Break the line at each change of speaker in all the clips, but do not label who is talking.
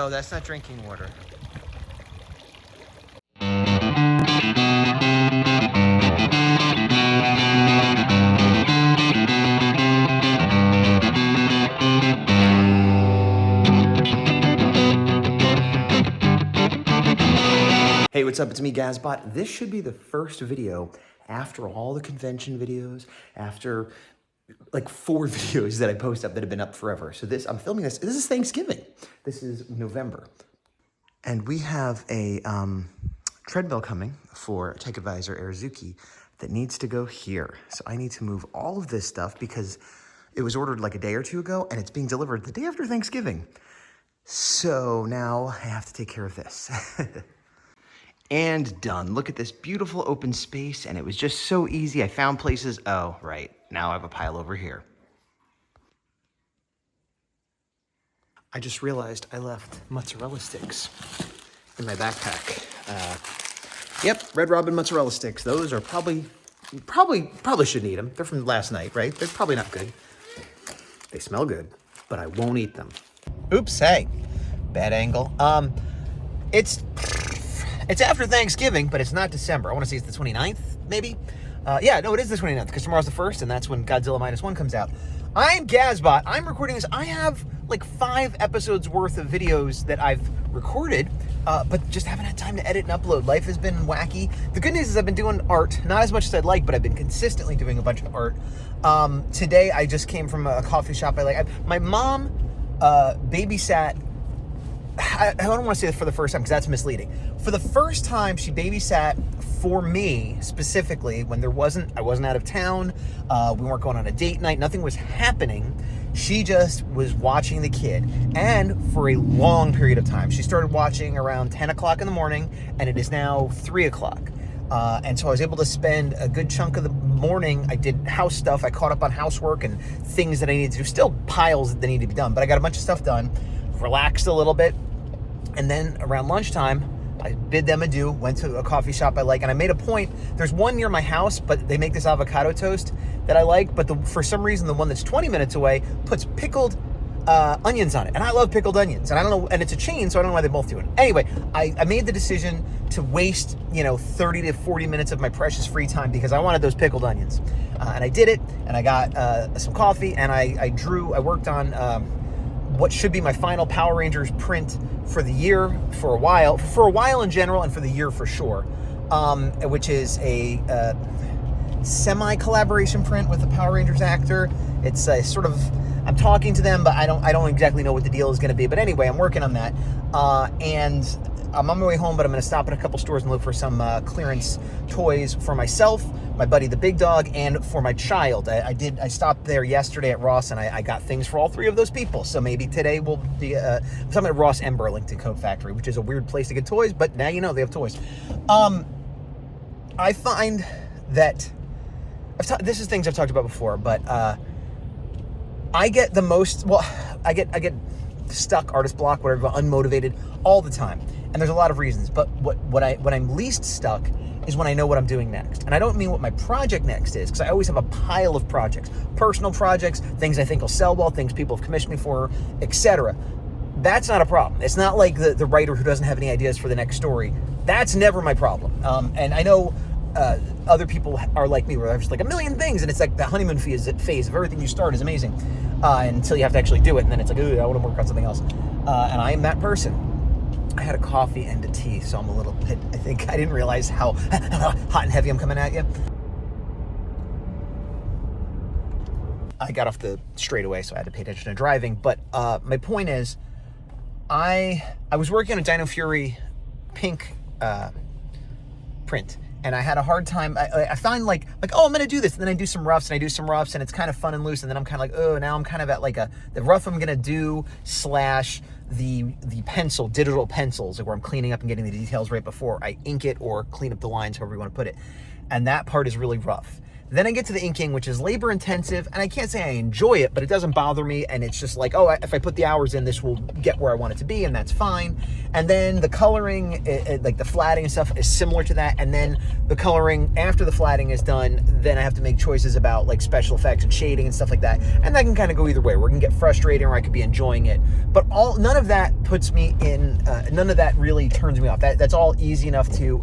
No, that's not drinking water. Hey, what's up? It's me, Gazbot. This should be the first video after all the convention videos, after like 4 videos that I post up that have been up forever. So I'm filming this. This is Thanksgiving. This is November. And we have a treadmill coming for Tech Advisor Arizuki that needs to go here. So I need to move all of this stuff because it was ordered like a day or 2 ago and it's being delivered the day after Thanksgiving. So now I have to take care of this. And done. Look at this beautiful open space, and it was just so easy. I found places. Oh, right. Now I have a pile over here. I just realized I left mozzarella sticks in my backpack. Yep, Red Robin mozzarella sticks. Those are probably shouldn't eat them. They're from last night, right? They're probably not good. They smell good, but I won't eat them. Oops, hey. Bad angle. It's after Thanksgiving, but it's not December. I want to say it's the 29th, maybe? Yeah, no, it is the 29th, because tomorrow's the 1st, and that's when Godzilla Minus One comes out. I'm Gazbot. I'm recording this. I have like 5 episodes worth of videos that I've recorded, but just haven't had time to edit and upload. Life has been wacky. The good news is I've been doing art, not as much as I'd like, but I've been consistently doing a bunch of art. Today, I just came from a coffee shop I like. My mom babysat. I don't want to say this for the first time because that's misleading. For the first time, she babysat for me specifically when I wasn't out of town. We weren't going on a date night. Nothing was happening. She just was watching the kid. And for a long period of time, she started watching around 10 o'clock in the morning, and it is now 3 o'clock. And so I was able to spend a good chunk of the morning. I did house stuff. I caught up on housework and things that I needed to do. Still piles that need to be done, but I got a bunch of stuff done. Relaxed a little bit. And then around lunchtime, I bid them adieu, went to a coffee shop I like, and I made a point. There's one near my house, but they make this avocado toast that I like, but for some reason, the one that's 20 minutes away puts pickled onions on it. And I love pickled onions. And I don't know, and it's a chain, so I don't know why they both do it. Anyway, I made the decision to waste, 30 to 40 minutes of my precious free time because I wanted those pickled onions. And I did it, and I got some coffee, and I worked on what should be my final Power Rangers print for the year, for a while in general, and for the year for sure, which is a semi-collaboration print with the Power Rangers actor. It's a sort of, I'm talking to them, but I don't exactly know what the deal is going to be. But anyway, I'm working on that, and I'm on my way home, but I'm going to stop at a couple stores and look for some clearance toys for myself, my buddy the big dog, and for my child. I stopped there yesterday at Ross, and I got things for all 3 of those people. So maybe today will be something at Ross and Burlington Coat Factory, which is a weird place to get toys, but now you know they have toys. I find that this is things I've talked about before, but I get the most. Well, I get stuck, artist block, whatever, unmotivated all the time. And there's a lot of reasons, but what I'm least stuck is when I know what I'm doing next. And I don't mean what my project next is, because I always have a pile of projects, personal projects, things I think will sell well, things people have commissioned me for, etc. That's not a problem. It's not like the writer who doesn't have any ideas for the next story. That's never my problem. And I know other people are like me, where there's like a million things, and it's like the honeymoon phase of everything you start is amazing until you have to actually do it, and then it's like, ooh, I want to work on something else. And I am that person. I had a coffee and a tea, so I'm a little bit, I think I didn't realize how hot and heavy I'm coming at you. I got off the straightaway, so I had to pay attention to driving. But my point is, I was working on a Dino Fury pink print, and I had a hard time. I find like oh, I'm gonna do this, and then I do some roughs, and it's kind of fun and loose, and then I'm kind of like, oh, now I'm kind of at like the rough I'm gonna do / the digital pencils, where I'm cleaning up and getting the details right before I ink it or clean up the lines, however you want to put it. And that part is really rough. Then I get to the inking, which is labor intensive, and I can't say I enjoy it, but it doesn't bother me, and it's just like, oh, if I put the hours in, this will get where I want it to be, and that's fine. And then the coloring, like the flatting and stuff, is similar to that, and then the coloring after the flatting is done, then I have to make choices about like special effects and shading and stuff like that, and that can kind of go either way, where it can get frustrating or I could be enjoying it. But none of that puts me in, none of that really turns me off. That's all easy enough to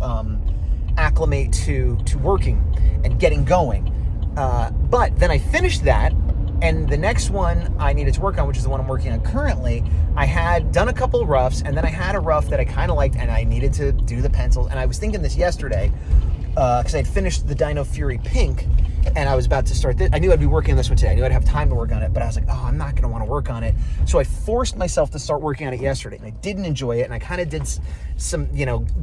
acclimate to working and getting going. But then I finished that, and the next one I needed to work on, which is the one I'm working on currently, I had done a couple of roughs, and then I had a rough that I kind of liked, and I needed to do the pencils. And I was thinking this yesterday, because I'd finished the Dino Fury Pink, and I was about to start this. I knew I'd be working on this one today. I knew I'd have time to work on it, but I was like, oh, I'm not going to want to work on it. So I forced myself to start working on it yesterday, and I didn't enjoy it, and I kind of did some,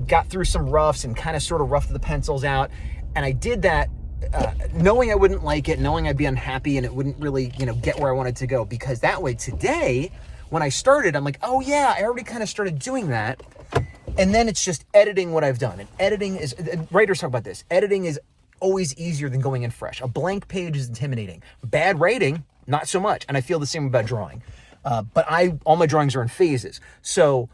got through some roughs and kind of sort of roughed the pencils out, and I did that knowing I wouldn't like it, knowing I'd be unhappy, and it wouldn't really, get where I wanted to go, because that way today, when I started, I'm like, oh yeah, I already kind of started doing that. And then it's just editing what I've done. And editing is, writers talk about this, editing is always easier than going in fresh. A blank page is intimidating. Bad writing, not so much. And I feel the same about drawing. But all my drawings are in phases. So,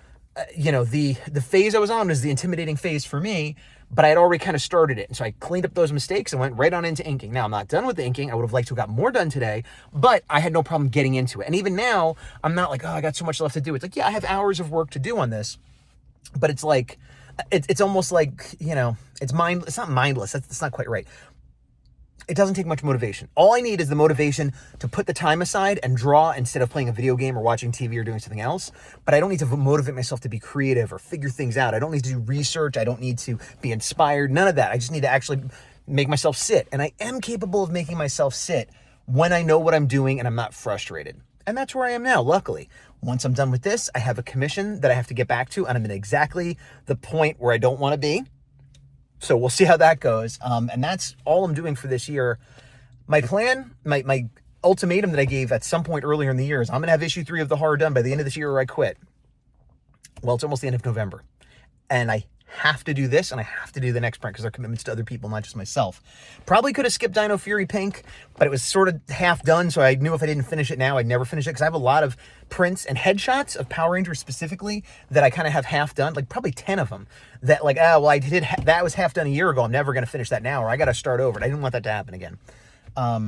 the phase I was on was the intimidating phase for me, but I had already kind of started it. And so I cleaned up those mistakes and went right on into inking. Now, I'm not done with the inking. I would have liked to have got more done today, but I had no problem getting into it. And even now, I'm not like, oh, I got so much left to do. It's like, yeah, I have hours of work to do on this, but it's like, it's almost like, it's not mindless. That's not quite right. It doesn't take much motivation. All I need is the motivation to put the time aside and draw instead of playing a video game or watching TV or doing something else. But I don't need to motivate myself to be creative or figure things out. I don't need to do research. I don't need to be inspired. None of that. I just need to actually make myself sit. And I am capable of making myself sit when I know what I'm doing and I'm not frustrated. And that's where I am now, luckily. Once I'm done with this, I have a commission that I have to get back to, and I'm in exactly the point where I don't want to be. So we'll see how that goes. And that's all I'm doing for this year. My plan, my ultimatum that I gave at some point earlier in the year is I'm going to have issue 3 of the horror done by the end of this year or I quit. Well, it's almost the end of November. And I have to do this and I have to do the next print because they're commitments to other people, not just myself. Probably could have skipped Dino Fury Pink, but it was sort of half done. So I knew if I didn't finish it now, I'd never finish it because I have a lot of prints and headshots of Power Rangers specifically that I kind of have half done, like probably 10 of them that like, I did, that was half done a year ago. I'm never going to finish that now, or I got to start over. And I didn't want that to happen again. I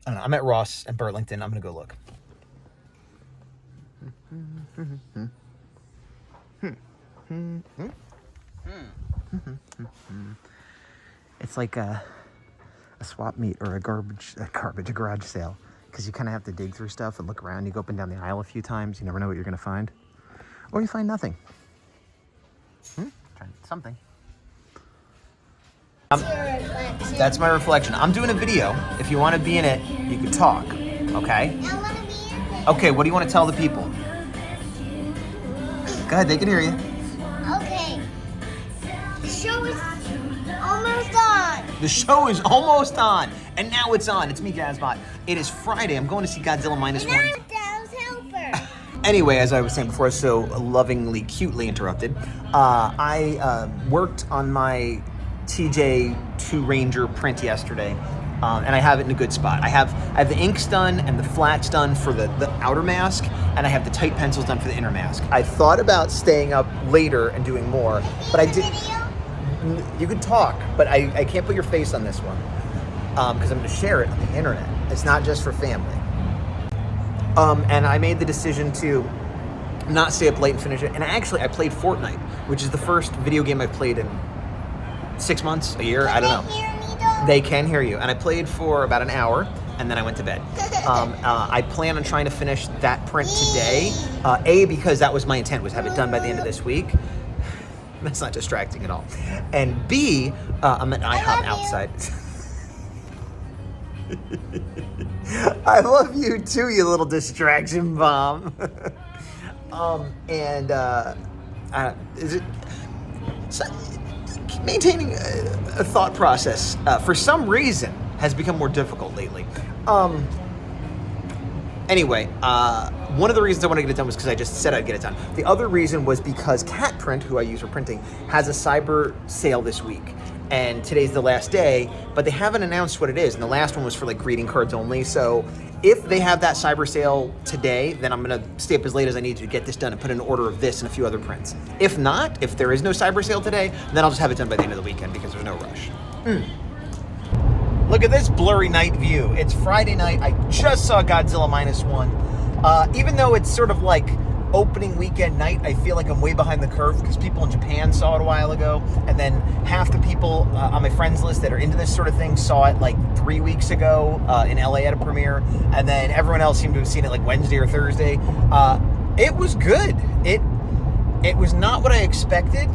don't know. I'm at Ross and Burlington. I'm going to go look. It's like a swap meet or a garage sale, because you kind of have to dig through stuff and look around. You go up and down the aisle a few times. You never know what you're going to find, or you find nothing. Trying something. That's my reflection. I'm doing a video. If you want to be in it, you can talk. Okay.
I want to be in it.
Okay. What do you want to tell the people? Go ahead. They can hear you.
Okay. The show is almost on.
The show is almost on, and now it's on. It's me, Gazbot. It is Friday. I'm going to see Godzilla -1.
And I'm Dow's helper.
Anyway, as I was saying before, so lovingly, cutely interrupted, I worked on my TJ2 Ranger print yesterday, and I have it in a good spot. I have the inks done and the flats done for the outer mask, and I have the tight pencils done for the inner mask. I thought about staying up later and doing more, but I did. You could talk, but I can't put your face on this one because I'm going to share it on the internet. It's not just for family. And I made the decision to not stay up late and finish it. And I played Fortnite, which is the first video game I've played in 6 months, a year, I don't know.
Can they hear me, though?
They can hear you. And I played for about an hour, and then I went to bed. I plan on trying to finish that print today. Because that was my intent, was have it done by the end of this week. That's not distracting at all. And B, I'm at IHOP outside. I love you too, you little distraction bomb. Is it maintaining a thought process for some reason has become more difficult lately. Anyway, one of the reasons I want to get it done was because I just said I'd get it done. The other reason was because Cat Print, who I use for printing, has a cyber sale this week. and today's the last day, but they haven't announced what it is. And the last one was for like greeting cards only. So if they have that cyber sale today, then I'm gonna stay up as late as I need to get this done and put in an order of this and a few other prints. If not, if there is no cyber sale today, then I'll just have it done by the end of the weekend because there's no rush. Look at this blurry night view. It's Friday night. I just saw Godzilla -1. Even though it's sort of like opening weekend night, I feel like I'm way behind the curve because people in Japan saw it a while ago, and then half the people on my friends list that are into this sort of thing saw it like 3 weeks ago in LA at a premiere, and then everyone else seemed to have seen it like Wednesday or Thursday. It was good. It was not what I expected.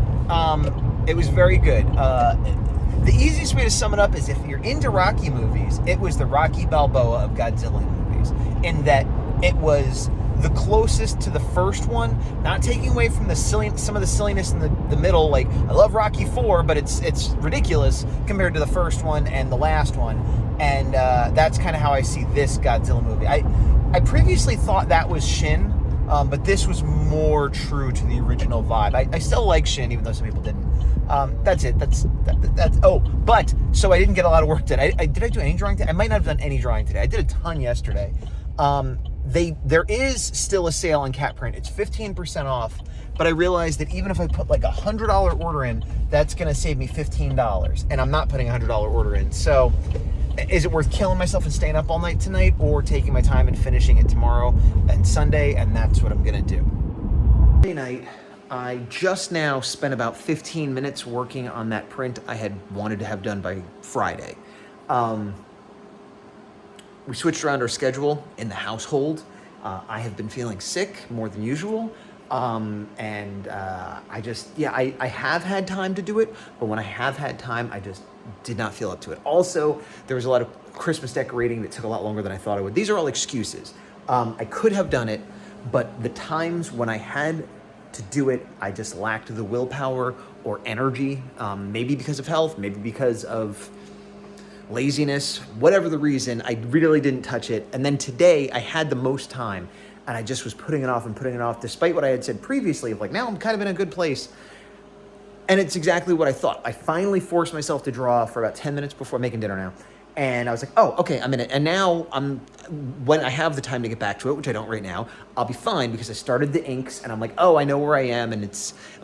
It was very good. The easiest way to sum it up is if you're into Rocky movies, it was the Rocky Balboa of Godzilla movies, in that it was the closest to the first one, not taking away from some of the silliness in the middle. Like, I love Rocky 4, but it's ridiculous compared to the first one and the last one. And that's kind of how I see this Godzilla movie. I previously thought that was Shin, but this was more true to the original vibe. I still like Shin, even though some people didn't. That's it. That's. Oh, but so I didn't get a lot of work done. Did I do any drawing today? I might not have done any drawing today. I did a ton yesterday. There is still a sale on cat print. It's 15% off, but I realized that even if I put like a $100 order in, that's gonna save me $15, and I'm not putting a $100 order in. So is it worth killing myself and staying up all night tonight, or taking my time and finishing it tomorrow and Sunday? And that's what I'm gonna do. Friday night, I just now spent about 15 minutes working on that print I had wanted to have done by Friday. We switched around our schedule in the household. I have been feeling sick more than usual. I have had time to do it, but when I have had time, I just did not feel up to it. Also, there was a lot of Christmas decorating that took a lot longer than I thought it would. These are all excuses. I could have done it, but the times when I had to do it, I just lacked the willpower or energy, maybe because of health, maybe because of laziness, whatever the reason, I really didn't touch it. And then today I had the most time, and I just was putting it off and putting it off, despite what I had said previously of like, now I'm kind of in a good place. And it's exactly what I thought. I finally forced myself to draw for about 10 minutes before making dinner now. And I was like, oh, okay, I'm in it. And now when I have the time to get back to it, which I don't right now, I'll be fine because I started the inks and I'm like, oh, I know where I am, and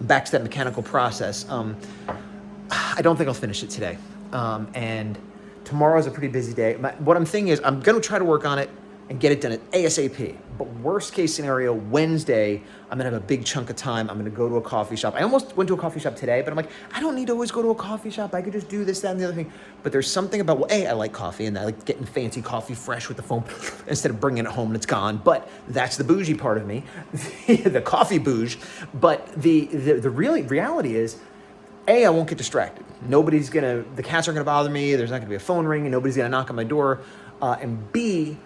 I'm back to that mechanical process. I don't think I'll finish it today. And tomorrow's a pretty busy day. What I'm thinking is I'm going to try to work on it and get it done at ASAP. But worst case scenario, Wednesday, I'm going to have a big chunk of time. I'm going to go to a coffee shop. I almost went to a coffee shop today, but I'm like, I don't need to always go to a coffee shop. I could just do this, that, and the other thing. But there's something about, well, I like coffee, and I like getting fancy coffee fresh with the foam instead of bringing it home and it's gone. But that's the bougie part of me, the coffee bouge. But the reality is, I won't get distracted. The cats aren't gonna bother me. There's not gonna be a phone ring, and nobody's gonna knock on my door. And B,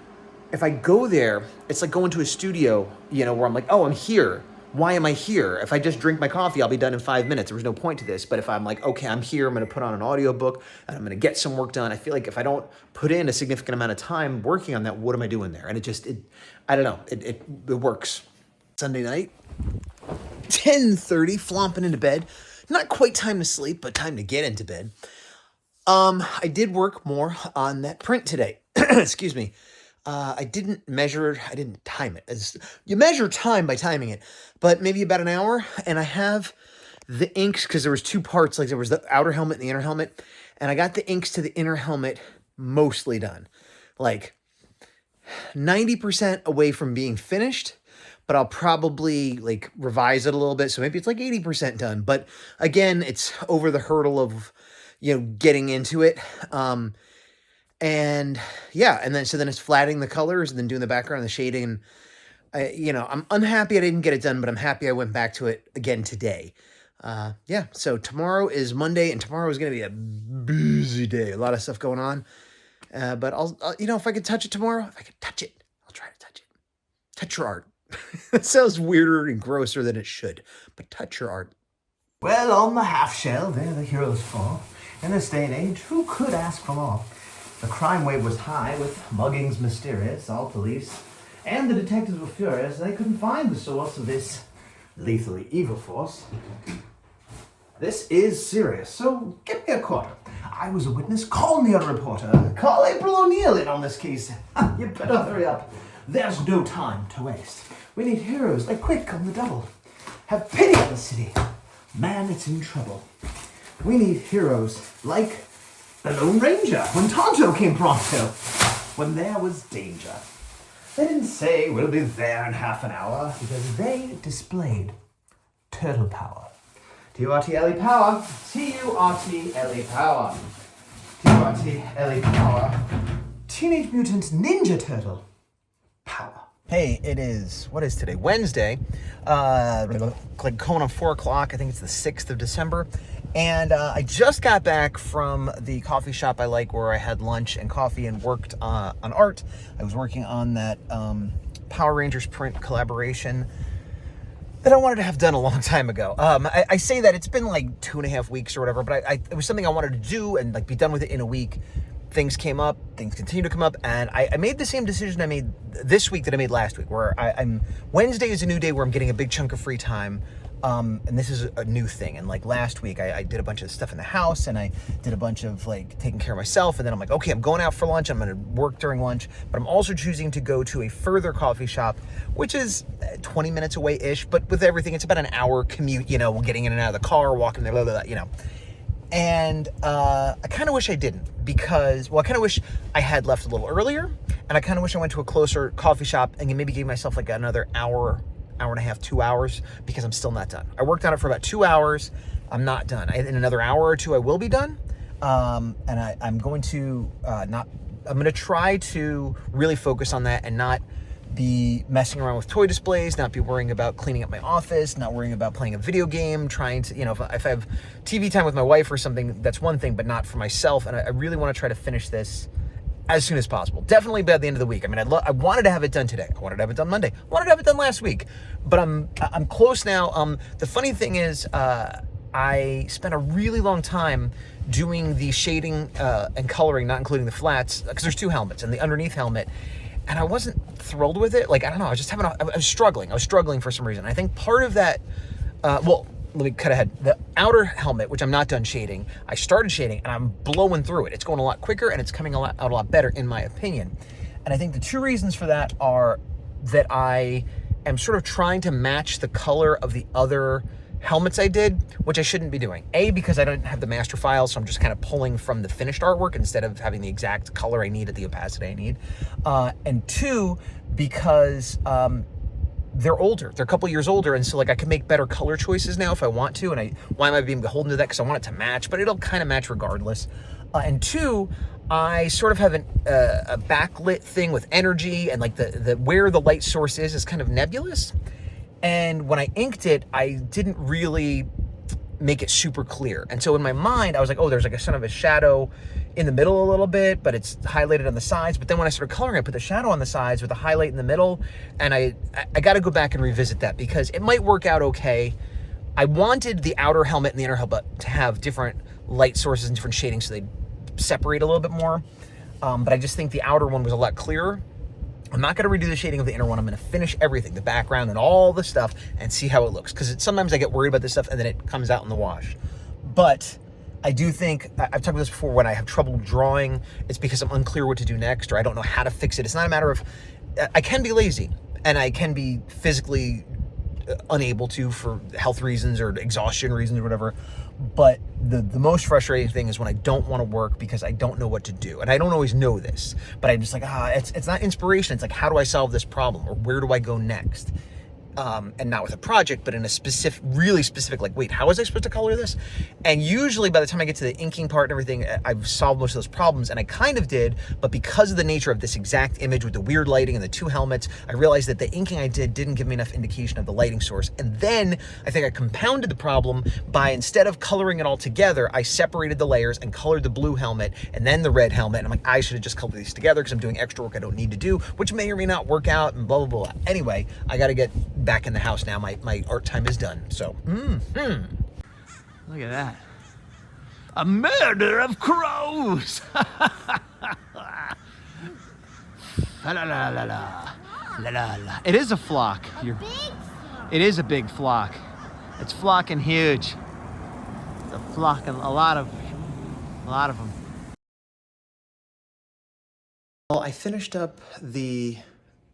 if I go there, it's like going to a studio, where I'm like, oh, I'm here. Why am I here? If I just drink my coffee, I'll be done in 5 minutes. There was no point to this. But if I'm like, okay, I'm here, I'm gonna put on an audiobook, and I'm gonna get some work done. I feel like if I don't put in a significant amount of time working on that, what am I doing there? And I don't know, it works. Sunday night, 10:30, flomping into bed. Not quite time to sleep, but time to get into bed. I did work more on that print today. Excuse me. I didn't time it. You measure time by timing it, but maybe about an hour. And I have the inks, because there was two parts, like there was the outer helmet and the inner helmet. And I got the inks to the inner helmet mostly done. Like 90% away from being finished, but I'll probably like revise it a little bit. So maybe it's like 80% done. But again, it's over the hurdle of, getting into it. And then it's flattening the colors and then doing the background and the shading. And I'm unhappy I didn't get it done, but I'm happy I went back to it again today. So tomorrow is Monday, and tomorrow is going to be a busy day. A lot of stuff going on. But I'll if I could touch it tomorrow, if I could touch it, I'll try to touch it. Touch your art. It sounds weirder and grosser than it should, but touch your art.
Well, on the half-shell, there the heroes fall. In this day and age, who could ask for more? The crime wave was high, with muggings mysterious. All police and the detectives were furious. They couldn't find the source of this lethally evil force. This is serious, so give me a quarter. I was a witness. Call me a reporter. Call April O'Neil in on this case. You better hurry up. There's no time to waste. We need heroes like quick on the double. Have pity on the city. Man, it's in trouble. We need heroes like the Lone Ranger when Tonto came pronto. When there was danger. They didn't say we'll be there in half an hour because they displayed turtle power. T-U-R-T-L-E power. T-U-R-T-L-E power. T-U-R-T-L-E power. Teenage Mutant Ninja Turtle power.
Hey, it is, what is today? Wednesday. Like going on 4 o'clock. I think it's the 6th of December. And I just got back from the coffee shop I like where I had lunch and coffee and worked on art. I was working on that Power Rangers print collaboration that I wanted to have done a long time ago. I say that it's been like 2.5 weeks or whatever, but it was something I wanted to do and like be done with it in a week. Things came up, things continue to come up, and I made the same decision I made this week that I made last week, where Wednesday is a new day where I'm getting a big chunk of free time, and this is a new thing. And like last week, I did a bunch of stuff in the house, and I did a bunch of like taking care of myself, and then I'm like, okay, I'm going out for lunch, I'm gonna work during lunch, but I'm also choosing to go to a further coffee shop, which is 20 minutes away-ish, but with everything, it's about an hour commute, you know, getting in and out of the car, walking there, blah, blah, blah, you know. And I kind of wish I didn't because, well, I kind of wish I had left a little earlier, and I kind of wish I went to a closer coffee shop and maybe gave myself like another hour and a half, 2 hours, because I'm still not done. I worked on it for about 2 hours. I'm not done. In another hour or two, I will be done. And I'm going to I'm going to try to really focus on that and not be messing around with toy displays, not be worrying about cleaning up my office, not worrying about playing a video game, trying to, you know, if I have TV time with my wife or something, that's one thing, but not for myself. And I really want to try to finish this as soon as possible. Definitely by the end of the week. I mean, I wanted to have it done today. I wanted to have it done Monday. I wanted to have it done last week, but I'm close now. The funny thing is, I spent a really long time doing the shading and coloring, not including the flats, because there's 2 helmets and the underneath helmet. And I wasn't thrilled with it. Like, I don't know, I was struggling. I was struggling for some reason. I think part of that, well, let me cut ahead. The outer helmet, which I'm not done shading, I started shading and I'm blowing through it. It's going a lot quicker and it's coming out a lot better in my opinion. And I think the 2 reasons for that are that I am sort of trying to match the color of the other helmets I did, which I shouldn't be doing. A, because I don't have the master file, so I'm just kind of pulling from the finished artwork instead of having the exact color I need at the opacity I need. And 2, because they're older. They're a couple years older, and so like I can make better color choices now if I want to. And why am I being beholden to that? Because I want it to match, but it'll kind of match regardless. And 2, I sort of have a backlit thing with energy, and like the where the light source is kind of nebulous. And when I inked it, I didn't really make it super clear. And so in my mind, I was like, oh, there's like a sort of a shadow in the middle a little bit, but it's highlighted on the sides. But then when I started coloring, I put the shadow on the sides with the highlight in the middle. And I got to go back and revisit that because it might work out okay. I wanted the outer helmet and the inner helmet to have different light sources and different shadings so they separate a little bit more. But I just think the outer one was a lot clearer. I'm not going to redo the shading of the inner one. I'm going to finish everything, the background and all the stuff, and see how it looks. Because sometimes I get worried about this stuff and then it comes out in the wash. But I do think, I've talked about this before, when I have trouble drawing, it's because I'm unclear what to do next, or I don't know how to fix it. It's not a matter of, I can be lazy, and I can be physically unable to for health reasons or exhaustion reasons or whatever. But the most frustrating thing is when I don't want to work because I don't know what to do. And I don't always know this, but I'm just like, it's not inspiration. It's like, how do I solve this problem? Or where do I go next? And not with a project, but in a specific, really specific, like, wait, how was I supposed to color this? And usually by the time I get to the inking part and everything, I've solved most of those problems, and I kind of did, but because of the nature of this exact image with the weird lighting and the 2 helmets, I realized that the inking I did didn't give me enough indication of the lighting source. And then I think I compounded the problem by, instead of coloring it all together, I separated the layers and colored the blue helmet and then the red helmet. And I'm like, I should have just colored these together because I'm doing extra work I don't need to do, which may or may not work out, and blah, blah, blah. Anyway, I got to get back in the house now. My art time is done. So, look at that. A murder of crows. La la la la la. La la la. It is a flock.
Big flock.
It is a big flock. It's flocking huge. a flock, and a lot of them. Well, I finished up the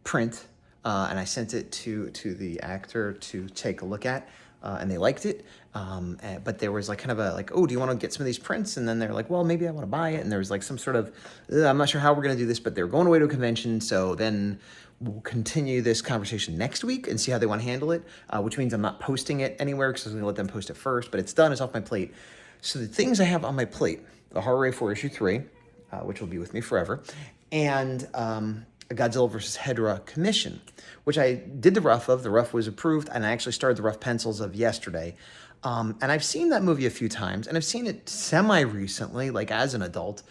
print and I sent it to the actor to take a look at, and they liked it. But there was like kind of a like, oh, do you want to get some of these prints? And then they're like, well, maybe I want to buy it. And there was like some sort of, I'm not sure how we're going to do this, but they're going away to a convention. So then we'll continue this conversation next week and see how they want to handle it, which means I'm not posting it anywhere because I'm going to let them post it first. But it's done. It's off my plate. So the things I have on my plate, the Horror 4 issue 3, which will be with me forever, and a Godzilla vs. Hedorah commission, which I did the rough of. The rough was approved, and I actually started the rough pencils of yesterday. And I've seen that movie a few times, and I've seen it semi-recently, like as an adult,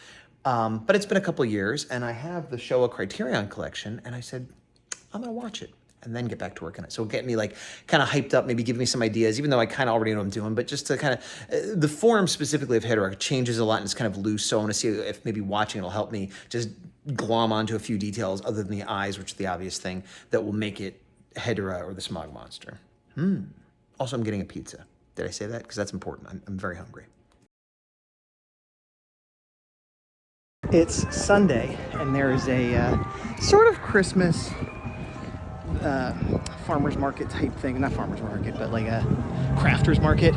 but it's been a couple years, and I have the Showa Criterion collection, and I said, I'm gonna watch it and then get back to work on it. So get me like kind of hyped up, maybe give me some ideas, even though I kind of already know what I'm doing, but just to kind of, the form specifically of Hedorah changes a lot and it's kind of loose. So I want to see if maybe watching it'll help me just glom onto a few details other than the eyes, which is the obvious thing that will make it Hedorah or the Smog Monster. Also, I'm getting a pizza. Did I say that? Because that's important. I'm very hungry. It's Sunday, and there is a sort of Christmas farmer's market type thing. Not farmer's market, but like a crafter's market.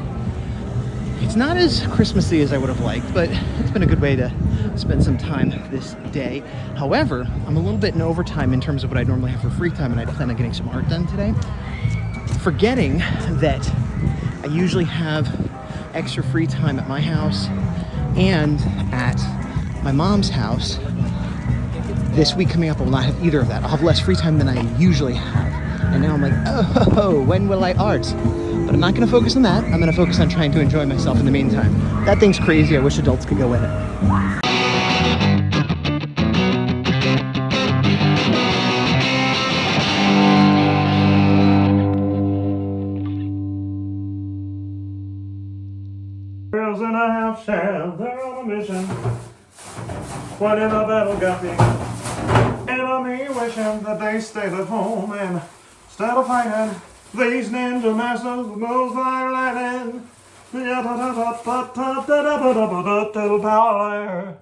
It's not as Christmassy as I would have liked, but it's been a good way to spend some time this day. However, I'm a little bit in overtime in terms of what I normally have for free time, and I plan on getting some art done today. Forgetting that I usually have extra free time at my house and at my mom's house. This week coming up, I will not have either of that. I'll have less free time than I usually have. And now I'm like, oh, when will I art? But I'm not gonna focus on that. I'm gonna focus on trying to enjoy myself in the meantime. That thing's crazy. I wish adults could go in it.
Girls in a half shell, they're on a mission. When in a battle got the enemy wishing that they stayed at home and instead of fighting these ninja masters moves like lightning. Power.